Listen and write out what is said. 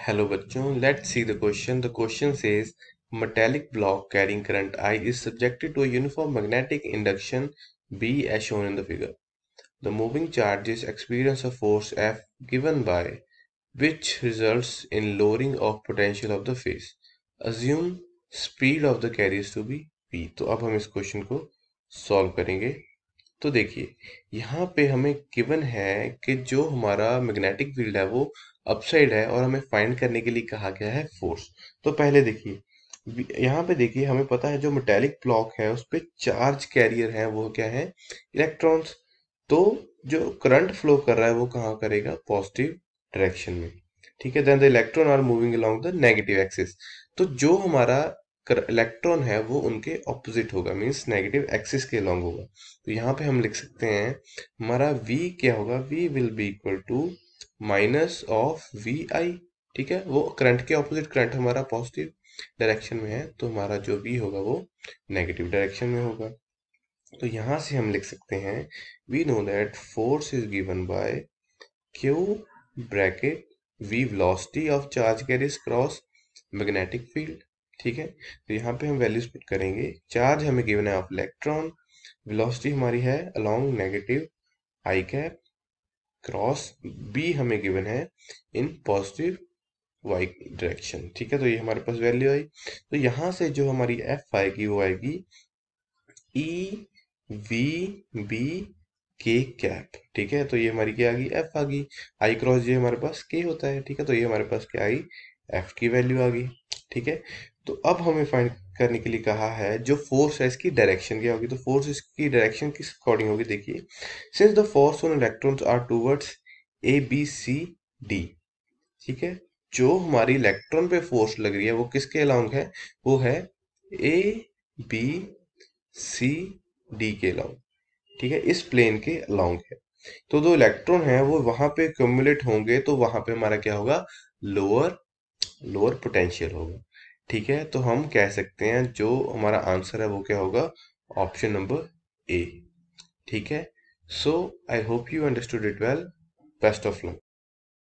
Hello बच्चों, let's see the question. The question says metallic block carrying current I is subjected to a uniform magnetic induction B as shown in the figure. The moving charges experience a force F given by which results in lowering of potential of the phase. Assume speed of the carriers to be V. तो अब हम इस question को solve करेंगे। तो देखिए यहाँ पे हमें गिवन है कि जो हमारा मैग्नेटिक फील्ड है वो अपसाइड है और हमें फाइंड करने के लिए कहा गया है फोर्स। तो पहले देखिए यहाँ पे देखिए हमें पता है जो मेटेलिक ब्लॉक है उस पे चार्ज कैरियर है वो क्या है, इलेक्ट्रॉन्स। तो जो करंट फ्लो कर रहा है वो कहाँ करेगा, पॉजिटिव डायरेक्शन में। ठीक है, then the electron are moving along the negative axis. तो जो हमारा इलेक्ट्रॉन है वो उनके ऑपोजिट होगा, मींस नेगेटिव एक्सिस के अलोंग होगा। तो यहाँ पे हम लिख सकते हैं हमारा v क्या होगा, v will be equal to minus of V I. ठीक है, वो करंट के ऑपोजिट, करंट हमारा पॉजिटिव डायरेक्शन में है तो हमारा जो v होगा वो नेगेटिव डायरेक्शन में होगा। तो यहाँ से हम लिख सकते हैं we know that force is given by q bracket v velocity of charge carries cross magnetic field. ठीक है, तो यहाँ पे हम वैल्यूज पुट करेंगे। चार्ज हमें गिवन है ऑफ इलेक्ट्रॉन, वेलोसिटी हमारी है along negative I cap, cross B हमें गिवन है इन पॉजिटिव वाई डायरेक्शन। ठीक है, तो ये हमारे पास वैल्यू आई। तो यहाँ से जो हमारी एफ आएगी वो आएगी ई वी बी के कैप। ठीक है, तो ये हमारी क्या आ गई, एफ आ गई। आई क्रॉस जे हमारे पास के होता है। ठीक है, तो ये हमारे पास क्या आई, एफ की वैल्यू आ गई। ठीक है, तो अब हमें फाइंड करने के लिए कहा है जो फोर्स है इसकी डायरेक्शन क्या होगी। तो फोर्स इसकी डायरेक्शन किस अकॉर्डिंग होगी, देखिए since the force on electrons are towards A B C D. ठीक है, जो हमारी इलेक्ट्रॉन पे फोर्स लग रही है वो किसके अलोंग है, वो है ए बी सी डी के अलोंग। ठीक है, इस प्लेन के अलोंग है। तो जो इलेक्ट्रॉन है वो वहां पे क्यूमुलेट होंगे तो वहां पे हमारा क्या होगा, लोअर लोअर पोटेंशियल होगा। ठीक है, तो हम कह सकते हैं जो हमारा आंसर है वो क्या होगा, ऑप्शन नंबर ए। ठीक है, so I hope you understood it well. Best of luck.